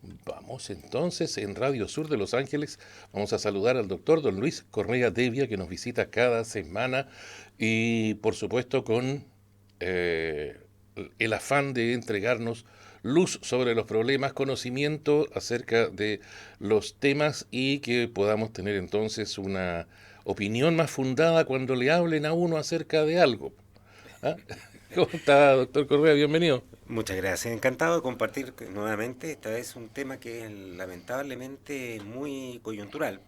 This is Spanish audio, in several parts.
Vamos entonces en Radio Sur de Los Ángeles. Vamos a saludar al doctor don Luis Correa Devia, que nos visita cada semana y por supuesto con eh, el afán de entregarnos luz sobre los problemas, conocimiento acerca de los temas y que podamos tener entonces una opinión más fundada cuando le hablen a uno acerca de algo. ¿Ah? ¿Cómo está, doctor Correa? Bienvenido. Muchas gracias, encantado de compartir nuevamente. Esta vez un tema que es lamentablemente muy coyuntural,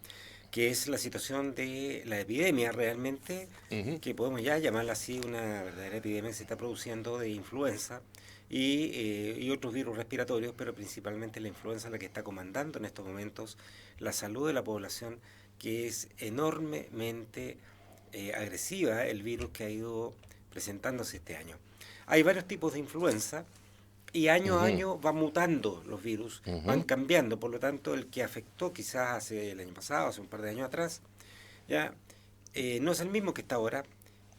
que es la situación de la epidemia realmente, Ujú. que podemos ya llamarla así, una verdadera epidemia que se está produciendo de influenza y otros virus respiratorios, pero principalmente la influenza la que está comandando en estos momentos la salud de la población, que es enormemente agresiva el virus que ha ido presentándose este año. Hay varios tipos de influenza y año a Ujú. año van mutando los virus, van Ujú. cambiando. Por lo tanto, el que afectó quizás hace el año pasado, hace un par de años atrás, ya no es el mismo que está ahora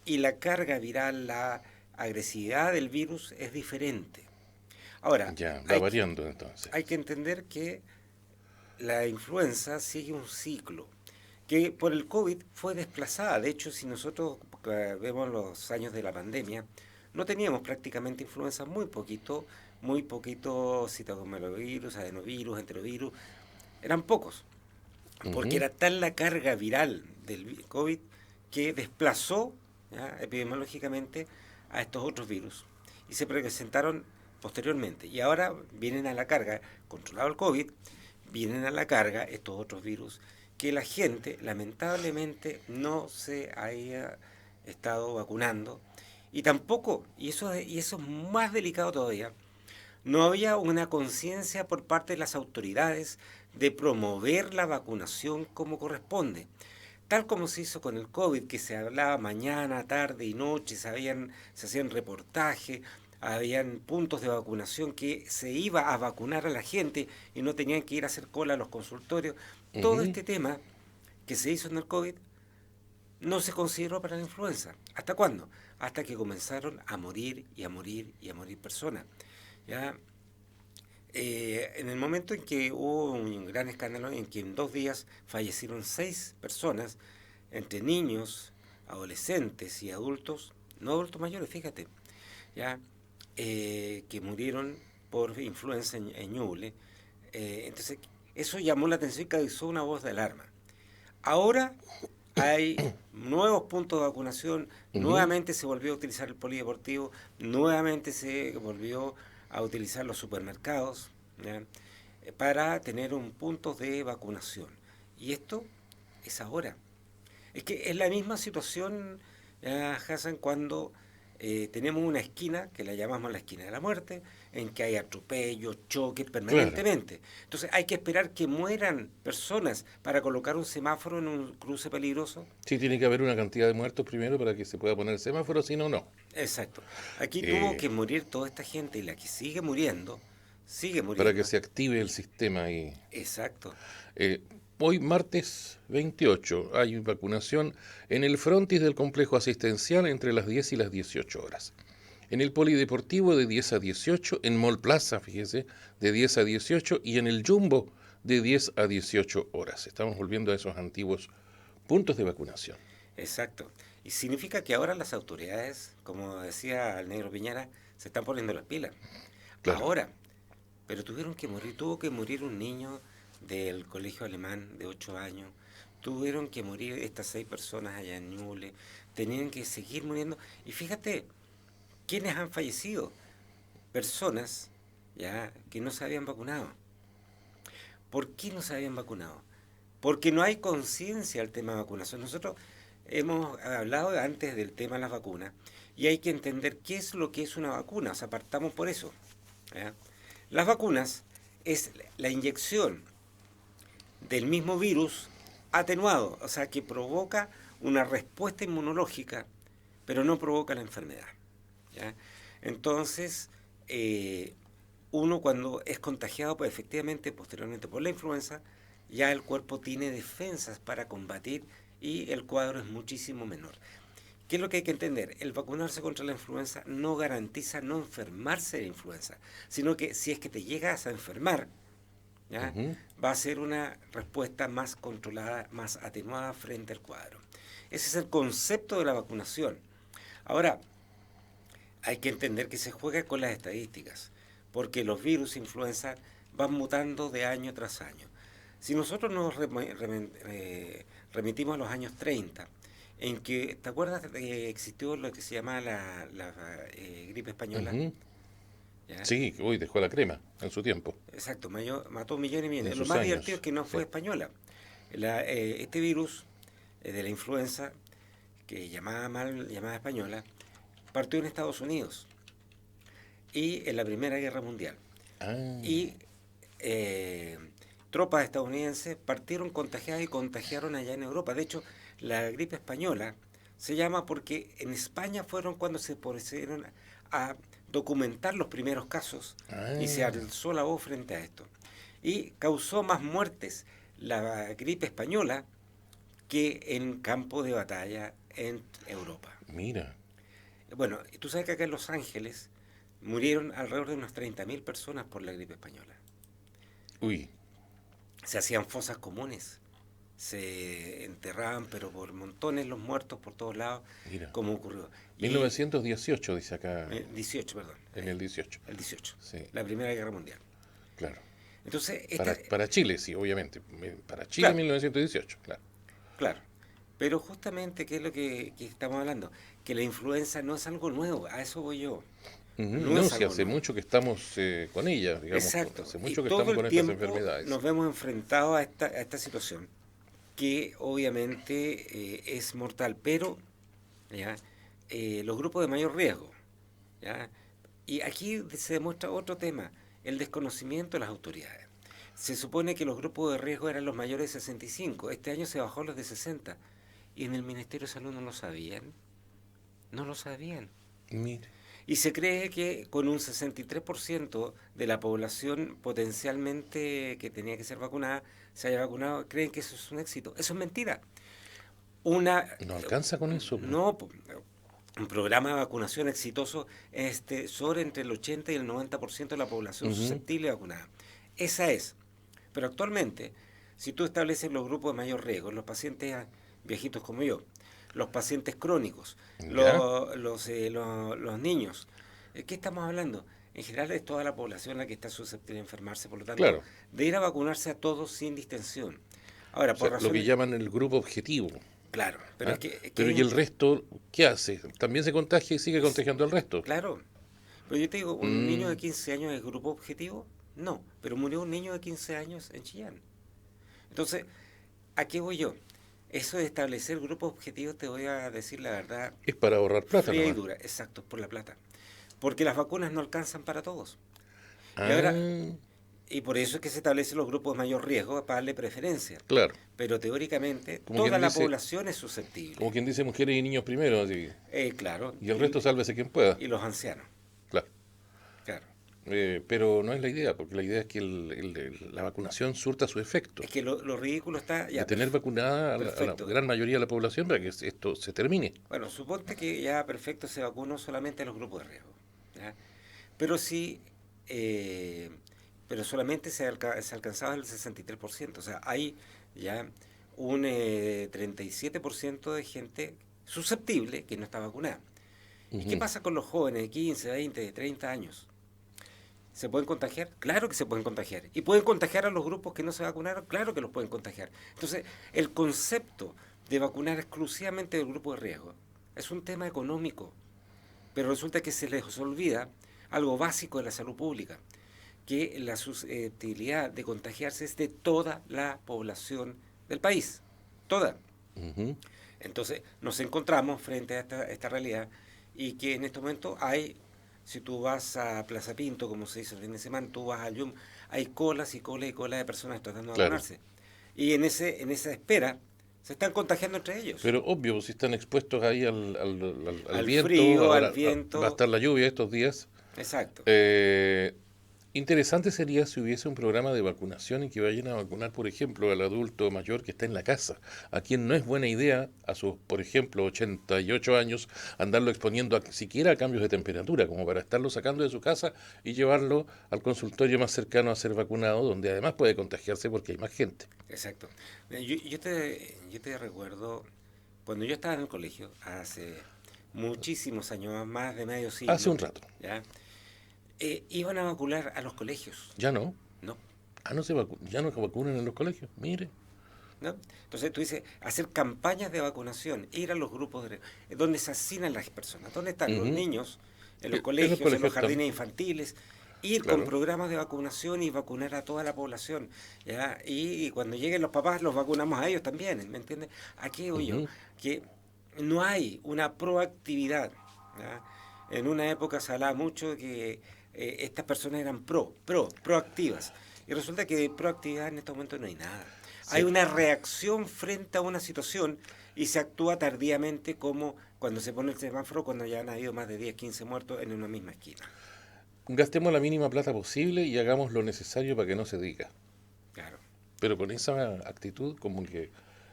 y la carga viral, la agresividad del virus es diferente. Ahora, Ya, va hay que, variando entonces. hay que entender que la influenza sigue un ciclo que por el COVID fue desplazada. De hecho, si nosotros vemos los años de la pandemia, no teníamos prácticamente influenza, muy poquito citomegalovirus, adenovirus, enterovirus, eran pocos, porque Ujú. era tal la carga viral del COVID que desplazó, ¿ya?, epidemiológicamente a estos otros virus y se presentaron posteriormente. Y ahora vienen a la carga, controlado el COVID, vienen a la carga estos otros virus que la gente lamentablemente no se haya estado vacunando y tampoco, y eso es más delicado todavía, no había una conciencia por parte de las autoridades de promover la vacunación como corresponde. Tal como se hizo con el COVID, que se hablaba mañana, tarde y noche, se hacían reportajes, habían puntos de vacunación que se iba a vacunar a la gente y no tenían que ir a hacer cola a los consultorios. Todo Ujú. este tema que se hizo en el COVID no se consideró para la influenza. ¿Hasta cuándo? Hasta que comenzaron a morir y a morir y a morir personas. ¿Ya? En el momento en que hubo un gran escándalo, en que en 2 días fallecieron 6 personas, entre niños, adolescentes y adultos, no adultos mayores, fíjate, ya, que murieron por influenza en Ñuble. Entonces, eso llamó la atención y causó una voz de alarma. Ahora hay nuevos puntos de vacunación, Ujú. nuevamente se volvió a utilizar el polideportivo, nuevamente se volvió a utilizar los supermercados, ¿ya?, para tener un punto de vacunación. Y esto es ahora. Es que es la misma situación, Hassan, cuando tenemos una esquina, que la llamamos la esquina de la muerte, en que hay atropellos, choques Claro. permanentemente. Entonces hay que esperar que mueran personas para colocar un semáforo en un cruce peligroso. Sí, tiene que haber una cantidad de muertos primero para que se pueda poner el semáforo, si no, no. Exacto. Aquí tuvo Eh, que morir toda esta gente y la que sigue para que muriendo. se active el sistema y Exacto. eh, hoy martes 28 hay vacunación en el frontis del complejo asistencial entre las 10 y las 18 horas. En el polideportivo de 10 a 18, en Mall Plaza, fíjese, de 10 a 18 y en el Jumbo de 10 a 18 horas. Estamos volviendo a esos antiguos puntos de vacunación. Exacto. Y significa que ahora las autoridades, como decía el negro Piñera, se están poniendo las pilas. Claro. Ahora, pero tuvo que morir un niño del colegio alemán de 8 años, tuvieron que morir estas 6 personas allá en Ñuble, tenían que seguir muriendo. Y fíjate, ¿quiénes han fallecido? Personas ya que no se habían vacunado. ¿Por qué no se habían vacunado? Porque no hay conciencia del tema de vacunación. Nosotros hemos hablado antes del tema de las vacunas y hay que entender qué es lo que es una vacuna. O sea, partamos por eso. ¿Ya? Las vacunas es la inyección del mismo virus atenuado, o sea, que provoca una respuesta inmunológica, pero no provoca la enfermedad. ¿Ya? Entonces, uno cuando es contagiado, pues efectivamente, posteriormente por la influenza, ya el cuerpo tiene defensas para combatir y el cuadro es muchísimo menor. ¿Qué es lo que hay que entender? El vacunarse contra la influenza no garantiza no enfermarse de influenza, sino que si es que te llegas a enfermar, ¿ya? Ujú. Va a ser una respuesta más controlada, más atenuada frente al cuadro. Ese es el concepto de la vacunación. Ahora, hay que entender que se juega con las estadísticas, porque los virus influenza van mutando de año tras año. Si nosotros nos remitimos a los años 30, en que, ¿te acuerdas de que existió lo que se llama la gripe española? Ujú. ¿Ya? Sí, uy, dejó la crema en su tiempo, Exacto, mató millones y en millones. Lo sus más divertido años. es que no Sí. fue española. Este virus de la influenza, que llamada española, partió en Estados Unidos y en la Primera Guerra Mundial. Ah, Y eh, tropas estadounidenses partieron contagiadas y contagiaron allá en Europa. De hecho, la gripe española se llama porque en España fueron cuando se pusieron a documentar los primeros casos y se ah, alzó la voz frente a esto. Y causó más muertes la gripe española que en campo de batalla en Europa. mira. Bueno, tú sabes que acá en Los Ángeles murieron alrededor de unas 30.000 personas por la gripe española. Uy, Se hacían fosas comunes, se enterraban, pero por montones los muertos por todos lados, mira. como ocurrió. Y 1918 dice acá, 18, perdón, en el 18. el 18, Sí, la Primera Guerra Mundial. claro. Entonces, Para Chile, sí, obviamente. Para Chile, claro, 1918, claro. claro. Pero justamente, ¿qué es lo que estamos hablando? Que la influenza no es algo nuevo, a eso voy yo. Ujú. No No, es si algo hace nuevo. mucho que estamos con ella, digamos, Exacto. hace Y mucho que todo estamos el con estas tiempo enfermedades. nos vemos enfrentados a esta situación, que obviamente es mortal, pero ¿ya? Los grupos de mayor riesgo. ¿Ya? Y aquí se demuestra otro tema, el desconocimiento de las autoridades. Se supone que los grupos de riesgo eran los mayores de 65, este año se bajó a los de 60, y en el Ministerio de Salud no lo sabían, no lo sabían. Mire, Y se cree que con un 63% de la población potencialmente que tenía que ser vacunada, se haya vacunado, creen que eso es un éxito. Eso es mentira. Una, no alcanza con eso, po. no, un programa de vacunación exitoso sobre entre el 80 y el 90% de la población Ujú. susceptible de vacunada. Esa es. Pero actualmente, si tú estableces los grupos de mayor riesgo, los pacientes viejitos como yo, los pacientes crónicos, ¿Ya? los niños, ¿qué estamos hablando? En general es toda la población la que está susceptible de enfermarse, por lo tanto, Claro. de ir a vacunarse a todos sin distensión. Ahora, O por sea, lo que razones, llaman el grupo objetivo. claro, pero ¿Ah? es que Pero hay ¿y el resto qué hace? ¿También se contagia y sigue contagiando al resto? claro, pero yo te digo, ¿un niño de Mm, 15 años es grupo objetivo? No, pero murió un niño de 15 años en Chillán. Entonces, ¿a qué voy yo? Eso de establecer grupos objetivos, te voy a decir la verdad, es para ahorrar plata fría y nomás. dura, exacto, por la plata. Porque las vacunas no alcanzan para todos. Y ahora, Ah, y por eso es que se establecen los grupos de mayor riesgo para darle preferencia. claro. Pero teóricamente, Como toda quien la dice, población es susceptible. como quien dice mujeres y niños primero, así. Claro, Y el resto sálvese quien pueda. y los ancianos, Claro. claro. Pero no es la idea, porque la idea es que la vacunación surta su efecto. Es que lo ridículo está, De ya, tener vacunada a la perfecto. gran mayoría de la población para que esto se termine. Bueno, suponte que ya perfecto se vacunó solamente a los grupos de riesgo, ¿ya? Pero sí, eh, pero solamente se alcanzaba el 63%. O sea, hay ya un 37% de gente susceptible que no está vacunada. ¿Y qué Ujú. pasa con los jóvenes de 15, 20, 30 años? ¿Se pueden contagiar? Claro que se pueden contagiar. ¿Y pueden contagiar a los grupos que no se vacunaron? Claro que los pueden contagiar. Entonces, el concepto de vacunar exclusivamente del grupo de riesgo es un tema económico, pero resulta que se les olvida algo básico de la salud pública, que la susceptibilidad de contagiarse es de toda la población del país, toda. Ujú. Entonces nos encontramos frente a esta realidad y que en este momento hay, si tú vas a Plaza Pinto, como se dice el fin de semana, tú vas al YUM, hay colas y colas y colas de personas tratando de Claro. vacunarse. Y en esa espera se están contagiando entre ellos. Pero obvio, si están expuestos ahí al Al viento, frío, al ahora va a viento, estar la lluvia estos días. exacto. eh, Interesante sería si hubiese un programa de vacunación en que vayan a vacunar, por ejemplo, al adulto mayor que está en la casa, a quien no es buena idea a sus, por ejemplo, 88 años, andarlo exponiendo siquiera a cambios de temperatura, como para estarlo sacando de su casa y llevarlo al consultorio más cercano a ser vacunado, donde además puede contagiarse porque hay más gente. Exacto. Mira, yo te recuerdo, cuando yo estaba en el colegio, hace muchísimos años, más de medio Hace siglo, un rato. ¿ya? Iban a vacunar a los colegios, Ya no. ¿no? Ah, ya no se vacunan en los colegios. Mire. ¿No? Entonces tú dices, hacer campañas de vacunación, ir a los grupos donde se asignan las personas, ¿dónde están los Ujú. niños? En los En los colegios, en los colegios están. jardines infantiles, ir con Claro. programas de vacunación y vacunar a toda la población, ¿ya? Y cuando lleguen los papás los vacunamos a ellos también, ¿me entiendes? Aquí voy yo, Ujú. que no hay una proactividad, ¿ya? En una época se hablaba mucho de que estas personas eran proactivas. Y resulta que de proactividad en estos momentos no hay nada. Hay Sí. una reacción frente a una situación y se actúa tardíamente como cuando se pone el semáforo cuando ya han habido más de 10 15 muertos en una misma esquina. Gastemos la mínima plata posible y hagamos lo necesario para que no se diga. Claro, Pero con esa actitud como que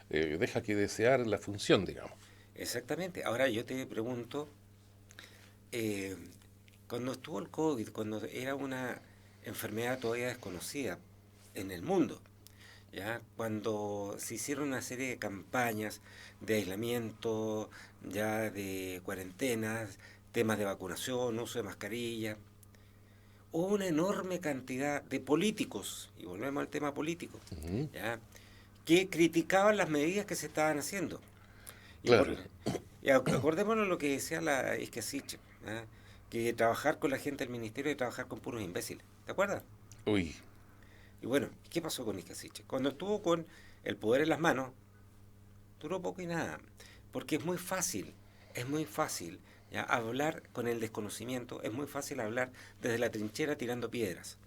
deja que desear la función, digamos. exactamente. Ahora yo te pregunto, eh, cuando estuvo el COVID, cuando era una enfermedad todavía desconocida en el mundo, ¿ya? Cuando se hicieron una serie de campañas de aislamiento, ya de cuarentenas, temas de vacunación, uso de mascarilla, hubo una enorme cantidad de políticos, y volvemos al tema político, Ujú. ¿ya? Que criticaban las medidas que se estaban haciendo. Y, por, Claro. y acordémonos lo que decía la Isquiasiche, ¿ya? Que trabajar con la gente del ministerio es trabajar con puros imbéciles. ¿Te acuerdas? Uy, Y bueno, ¿qué pasó con Isquiasiche? Cuando estuvo con el poder en las manos, duró poco y nada, porque es muy fácil, ¿ya? Hablar con el desconocimiento, es muy fácil hablar desde la trinchera tirando piedras,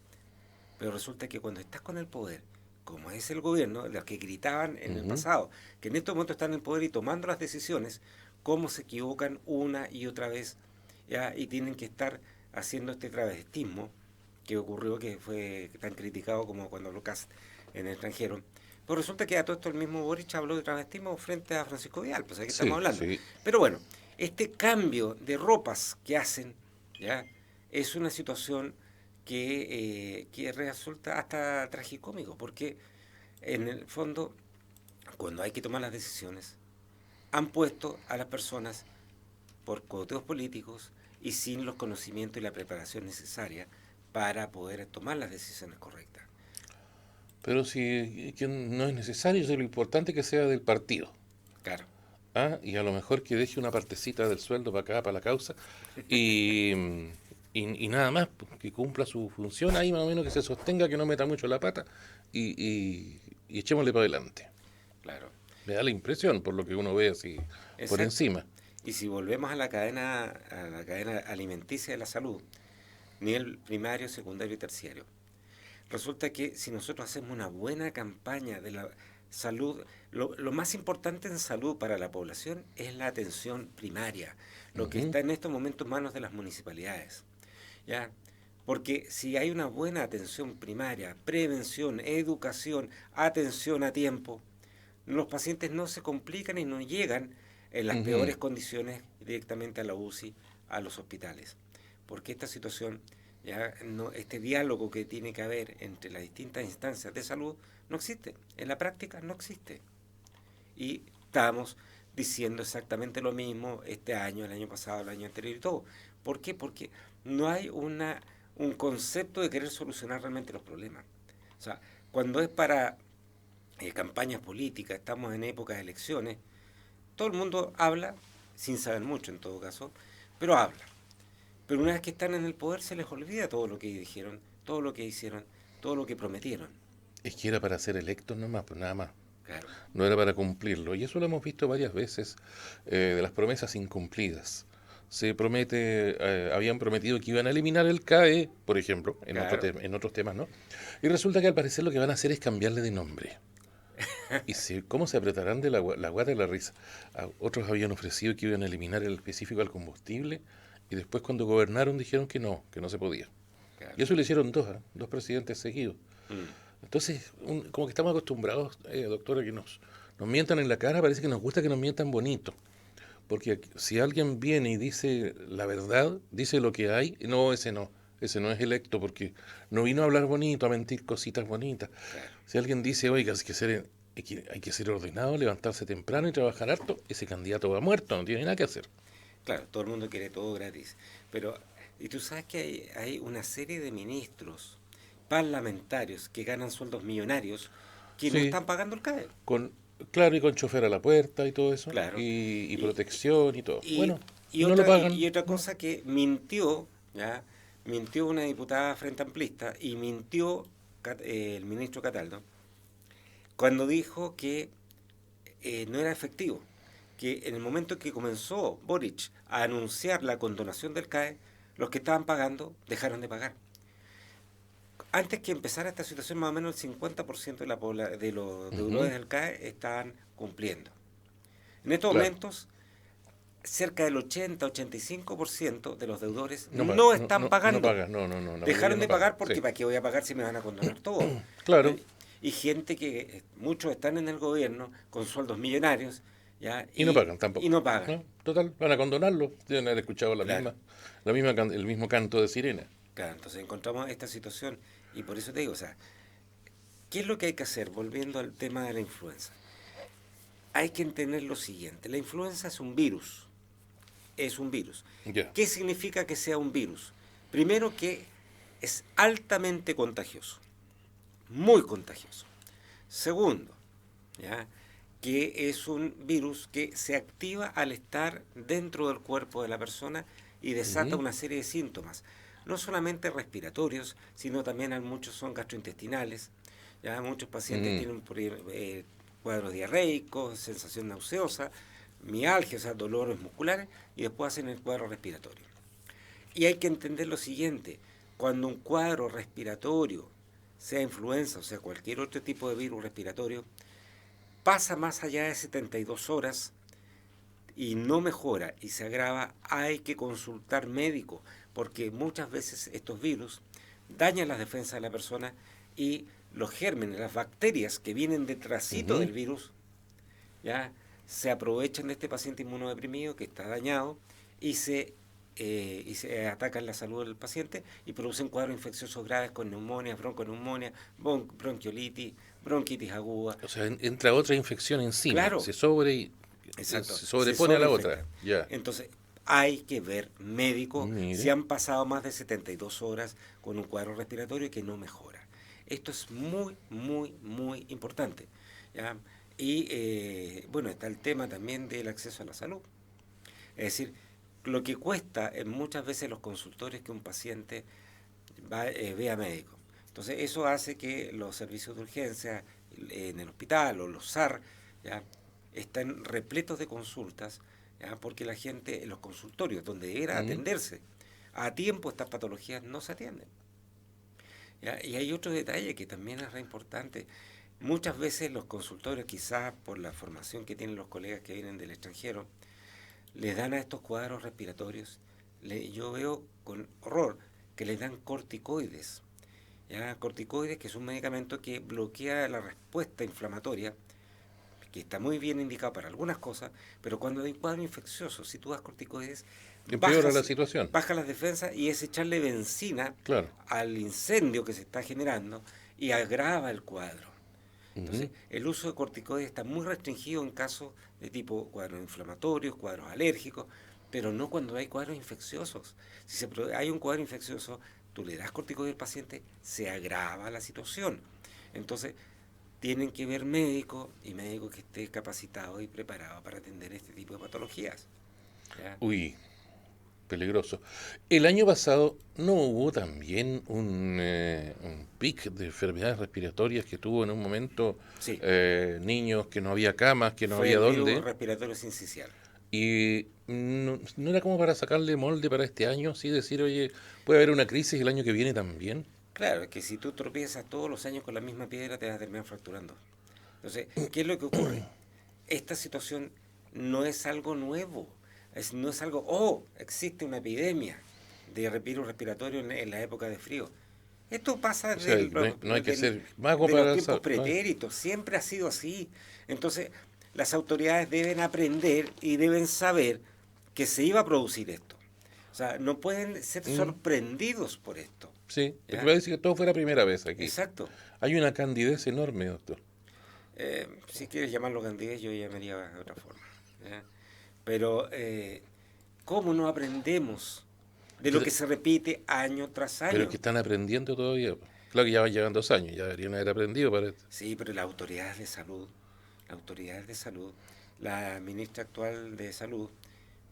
pero resulta que cuando estás con el poder, como es el gobierno, los que gritaban en el ujú. pasado, que en estos momentos están en el poder y tomando las decisiones, cómo se equivocan una y otra vez, ¿ya? Y tienen que estar haciendo este travestismo que ocurrió, que fue tan criticado como cuando Lucas en el extranjero. Pues resulta que a todo esto el mismo Boric habló de travestismo frente a Francisco Vidal, pues aquí estamos Sí, hablando. sí. Pero bueno, este cambio de ropas que hacen, ¿ya? Es una situación que resulta hasta tragicómico, porque en el fondo, cuando hay que tomar las decisiones, han puesto a las personas por coteos políticos y sin los conocimientos y la preparación necesaria para poder tomar las decisiones correctas. Pero si que no es necesario, si lo importante es que sea del partido. Claro, ¿Ah? Y a lo mejor que deje una partecita del sueldo para acá, para la causa. Y, y nada más, pues, que cumpla su función ahí más o menos, que se sostenga, que no meta mucho la pata y echémosle para adelante. claro, Me da la impresión, por lo que uno ve así por exacto. encima. Y si volvemos a la cadena alimenticia de la salud, nivel primario, secundario y terciario, resulta que si nosotros hacemos una buena campaña de la salud, lo más importante en salud para la población es la atención primaria, lo que Ujú. está en estos momentos en manos de las municipalidades. ¿Ya? Porque si hay una buena atención primaria, prevención, educación, atención a tiempo, los pacientes no se complican y no llegan en las Ujú. peores condiciones directamente a la UCI, a los hospitales. Porque esta situación, ya no, este diálogo que tiene que haber entre las distintas instancias de salud no existe. En la práctica no existe. Y estamos diciendo exactamente lo mismo este año, el año pasado, el año anterior y todo. ¿Por qué? Porque no hay un concepto de querer solucionar realmente los problemas. O sea, cuando es para campañas políticas, estamos en épocas de elecciones, todo el mundo habla, sin saber mucho en todo caso, pero habla. Pero una vez que están en el poder se les olvida todo lo que dijeron, todo lo que hicieron, todo lo que prometieron. Es que era para ser electos nomás, pues nada más. Claro, No era para cumplirlo. Y eso lo hemos visto varias veces de las promesas incumplidas. Se promete, habían prometido que iban a eliminar el CAE, por ejemplo, claro, en otros temas, ¿no? Y resulta que al parecer lo que van a hacer es cambiarle de nombre. ¿Y cómo se apretarán de la guata de la risa? Otros habían ofrecido que iban a eliminar el específico al combustible y después cuando gobernaron dijeron que no se podía. claro. Y eso lo hicieron dos, ¿eh? Dos presidentes seguidos. Mm. Entonces, como que estamos acostumbrados, doctora, que nos mientan en la cara, parece que nos gusta que nos mientan bonito. Porque si alguien viene y dice la verdad, dice lo que hay, no, ese no es electo porque no vino a hablar bonito, a mentir cositas bonitas. Claro, Si alguien dice, oiga, hay que ser ordenado, levantarse temprano y trabajar harto, ese candidato va muerto, no tiene nada que hacer. claro, todo el mundo quiere todo gratis. Pero, y tú sabes que hay una serie de ministros parlamentarios que ganan sueldos millonarios que no Sí, están pagando el CAE. con, claro, y con chofer a la puerta y todo eso, Claro. y Y, protección y todo. y, Bueno, no lo y pagan, otra ¿no? cosa que mintió, ¿ya? Mintió una diputada frente amplista y mintió el ministro Cataldo cuando dijo que no era efectivo, que en el momento que comenzó Boric a anunciar la condonación del CAE, los que estaban pagando dejaron de pagar. Antes que empezara esta situación, más o menos el 50% de los Ujú, deudores del CAE estaban cumpliendo. En estos claro, momentos, cerca del 80-85% de los deudores no paga, no están no pagando. paga, no, la mayoría Dejaron no de paga, pagar sí. porque ¿para qué voy a pagar si me van a condonar todo? Claro, ¿Eh? Y gente que muchos están en el gobierno con sueldos millonarios, ¿ya? y no pagan Y tampoco, no pagan. ¿no? Total, van a condonarlo, deben haber escuchado Claro, el mismo canto de sirena. claro. Entonces encontramos esta situación y por eso te digo, o sea, ¿qué es lo que hay que hacer? Volviendo al tema de la influenza. Hay que entender lo siguiente, la influenza es un virus, es un virus. Ya. ¿Qué significa que sea un virus? Primero que es altamente contagioso, muy contagioso. Segundo, ¿ya? Que es un virus que se activa al estar dentro del cuerpo de la persona y desata Ujú, una serie de síntomas, no solamente respiratorios, sino también muchos son gastrointestinales. Ya muchos pacientes mm, tienen cuadros diarreicos, sensación nauseosa, mialgia, o sea, dolores musculares, y después hacen el cuadro respiratorio. Y hay que entender lo siguiente, cuando un cuadro respiratorio, sea influenza, o sea, cualquier otro tipo de virus respiratorio, pasa más allá de 72 horas y no mejora y se agrava, hay que consultar médico, porque muchas veces estos virus dañan las defensas de la persona y los gérmenes, las bacterias que vienen detrásito ujú. del virus, ya se aprovechan de este paciente inmunodeprimido que está dañado y se atacan la salud del paciente y producen cuadros infecciosos graves con neumonía, bronconeumonía, bronquiolitis, bronquitis aguda. O sea, entra otra infección encima, Claro, exacto, se se sobrepone a la otra. sobreinfecta. Ya. Entonces, hay que ver médico si Mire. han pasado más de 72 horas con un cuadro respiratorio que no mejora. Esto es muy, muy, muy importante. ¿Ya? Y bueno, está el tema también del acceso a la salud. Es decir, lo que cuesta en muchas veces los consultorios que un paciente vea médico. Entonces, eso hace que los servicios de urgencia en el hospital o los SAR ¿ya? Están repletos de consultas, ¿ya? Porque la gente en los consultorios, donde debiera Mm, atenderse a tiempo, estas patologías no se atienden. ¿Ya? Y hay otro detalle que también es re importante. Muchas veces los consultorios, quizás por la formación que tienen los colegas que vienen del extranjero, les dan a estos cuadros respiratorios, yo veo con horror que les dan corticoides. ¿Ya? Corticoides, que es un medicamento que bloquea la respuesta inflamatoria, que está muy bien indicado para algunas cosas, pero cuando hay un cuadro infeccioso, si tú das corticoides, empeora la situación. baja las defensas y es echarle benzina Claro. al incendio que se está generando y agrava el cuadro. Ujú. Entonces, el uso de corticoides está muy restringido en casos de tipo cuadros inflamatorios, cuadros alérgicos, pero no cuando hay cuadros infecciosos. Si hay un cuadro infeccioso, tú le das corticoides al paciente, se agrava la situación. Entonces, tienen que ver médico y médico que esté capacitado y preparado para atender este tipo de patologías. ¿Ya? Uy, peligroso. El año pasado no hubo también un pic de enfermedades respiratorias que tuvo en un momento Sí, niños que no había camas, que no fue había el virus dónde. respiratorio sincicial. Y no era como para sacarle molde para este año, sí decir, oye, puede haber una crisis el año que viene también. Claro, es que si tú tropiezas todos los años con la misma piedra, te vas a terminar fracturando. Entonces, ¿qué es lo que ocurre? Esta situación no es algo nuevo, no es algo, oh, existe una epidemia. de virus respiratorio en la época de frío. Esto pasa O sea, no hay que ser mago de los para tiempos no hay- pretéritos, siempre ha sido así. Entonces, las autoridades deben aprender y deben saber que se iba a producir esto. O sea, no pueden ser Mm, sorprendidos por esto. sí, porque ¿Ya? parece que todo fuera primera vez aquí. Exacto. Hay una candidez enorme, doctor. Si quieres llamarlo candidez, yo llamaría de otra forma. ¿Ya? Pero, ¿cómo no aprendemos de lo Pero, que se repite año tras pero es que año? están aprendiendo todavía. Claro que ya van llevan 2 años, ya deberían haber aprendido, parece. Sí, pero las autoridades de salud, la ministra actual de salud,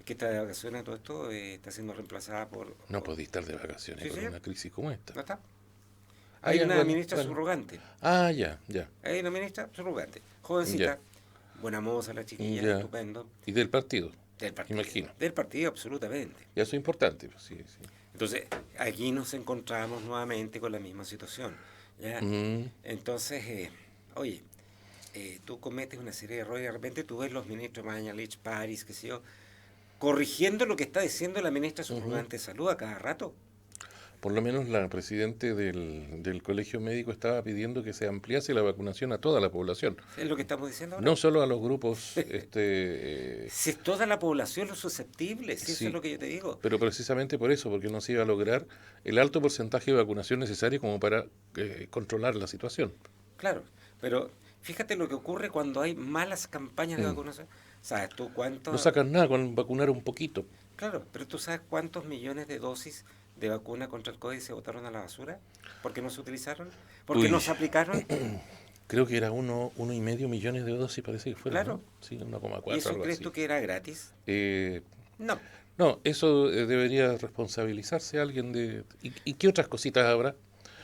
que está de vacaciones a todo esto, está siendo reemplazada No podéis estar de vacaciones Sí, con sí, una crisis como esta. no está. Ah, Hay ya, una bueno, ministra bueno. subrogante, Ah, ya, ya, hay una ministra subrogante, ya, jovencita, buena moza la chiquilla, ya. estupendo, Y del partido, imagino. del partido absolutamente. Y eso es importante, pues, sí, sí. Entonces, aquí nos encontramos nuevamente con la misma situación. ¿Ya? Mm, Entonces, oye, tú cometes una serie de errores y de repente tú ves los ministros Mañalich, París, qué sé yo, corrigiendo lo que está diciendo la ministra ujú. subrogante de salud a cada rato. Por lo menos la presidente del colegio médico estaba pidiendo que se ampliase la vacunación a toda la población, Es lo que estamos diciendo ahora. no solo a los grupos, Si es toda la población lo susceptible, si eso es sí, lo que yo te digo. pero precisamente por eso, porque no se iba a lograr el alto porcentaje de vacunación necesario como para controlar la situación. Claro, pero fíjate lo que ocurre cuando hay malas campañas de Mm. vacunación. ¿Sabes tú No cuánto? sacan nada con vacunar un poquito. Claro, pero tú sabes cuántos millones de dosis de vacuna contra el COVID se botaron a la basura. ¿Por qué no se utilizaron? ¿Por qué no Uy, se aplicaron? creo que era 1,5 millones de dosis, parece que fueron, Claro. ¿no? Sí, ¿Y 1,4, eso algo crees así. tú que era gratis? Eh, No. no, eso debería responsabilizarse alguien de... ¿Y qué otras cositas habrá?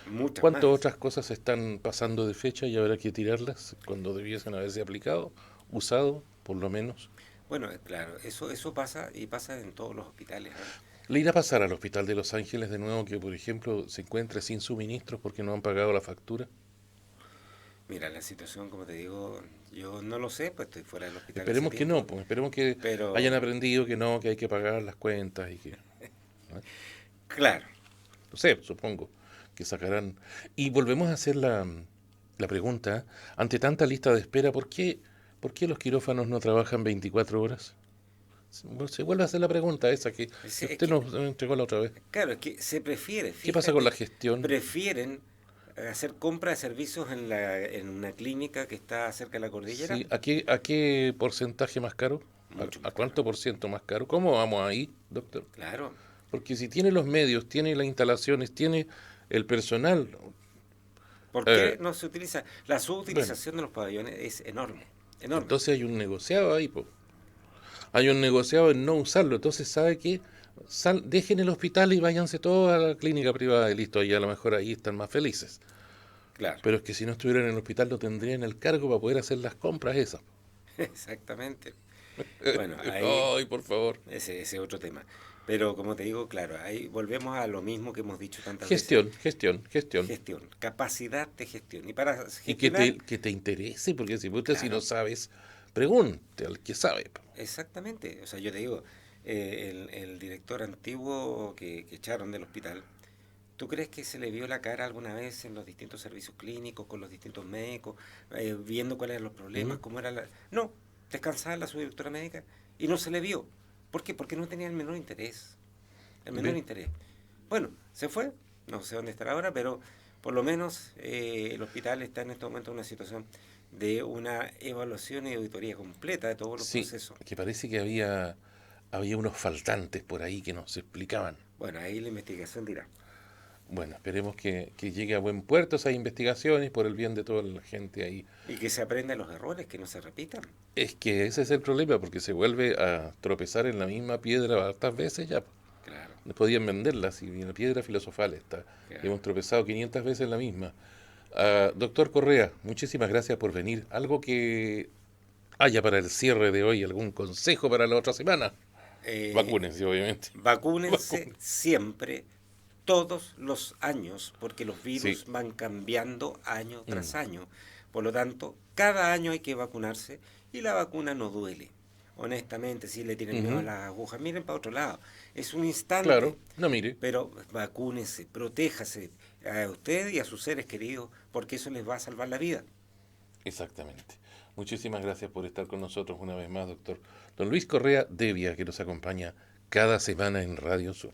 Muchas ¿Cuántas más. otras cosas están pasando de fecha y habrá que tirarlas cuando debiesen haberse aplicado, usado, por lo menos? Bueno, claro, eso pasa y pasa en todos los hospitales. ¿Eh? ¿Le irá a pasar al Hospital de Los Ángeles de nuevo que, por ejemplo, se encuentre sin suministros porque no han pagado la factura? Mira, la situación, como te digo, yo no lo sé, pues estoy fuera del hospital hace Esperemos que no, tiempo, pues esperemos que hayan pero aprendido que no, que hay que pagar las cuentas y que, ¿no? claro, No sé, supongo que sacarán. Y volvemos a hacer la pregunta, ante tanta lista de espera, ¿por qué los quirófanos no trabajan 24 horas? Se vuelve a hacer la pregunta esa que es usted que, nos entregó la otra vez. claro, es que se prefiere, ¿Qué pasa con la fíjate, gestión? prefieren hacer compra de servicios en una clínica que está cerca de la cordillera, Sí, ¿a qué porcentaje más caro? mucho ¿A más caro. cuánto por ciento más caro? ¿Cómo vamos ahí, doctor? Claro. Porque si tiene los medios, tiene las instalaciones, tiene el personal, ¿Por qué eh, no se utiliza? La bueno, subutilización de los pabellones es enorme, enorme. entonces hay un negociado ahí, po. Hay un negociado en no usarlo. Entonces, ¿sabe qué? Dejen el hospital y váyanse todos a la clínica privada y listo, y a lo mejor ahí están más felices. Claro, Pero es que si no estuvieran en el hospital no tendrían el cargo para poder hacer las compras esas. exactamente. Bueno, ahí Ay, por favor. ese es otro tema. Pero como te digo, claro, ahí volvemos a lo mismo que hemos dicho tantas veces. Gestión, gestión, gestión. Gestión, capacidad de gestión. Y para Y que gestionar, te interese, porque si no claro, sabes, pregunte al que sabe. exactamente. O sea, yo te digo, el director antiguo que echaron del hospital, ¿tú crees que se le vio la cara alguna vez en los distintos servicios clínicos, con los distintos médicos, viendo cuáles eran los ¿Mm? problemas, cómo era la... No, descansaba la subdirectora médica y no se le vio. ¿Por qué? Porque no tenía el menor interés. El menor ¿Ve? interés. Bueno, se fue, no sé dónde estará ahora, pero por lo menos el hospital está en este momento en una situación de una evaluación y auditoría completa de todos los Sí, procesos. que parece que había unos faltantes por ahí que nos explicaban. Bueno, ahí la investigación dirá. Bueno, esperemos que llegue a buen puerto esas investigaciones por el bien de toda la gente ahí. Y que se aprenda los errores, que no se repitan. Es que ese es el problema, porque se vuelve a tropezar en la misma piedra hartas veces ya. Claro, No podían venderla, si la piedra filosofal está. claro. Hemos tropezado 500 veces en la misma. Ah, doctor Correa, muchísimas gracias por venir. Algo que haya para el cierre de hoy, algún consejo para la otra semana. Eh, Vacúnense, obviamente. Vacúnense Vacúnense. siempre, todos los años, porque los Sí. virus van cambiando año Mm. tras año. Por lo tanto, cada año hay que vacunarse y la vacuna no duele. honestamente, si le tienen miedo a Ujú. las agujas, miren para otro lado. Es un instante, Claro, no mire. pero vacúnese, protéjase a usted y a sus seres queridos, porque eso les va a salvar la vida. Exactamente. Muchísimas gracias por estar con nosotros una vez más, doctor. Don Luis Correa Devia, que nos acompaña cada semana en Radio Sur.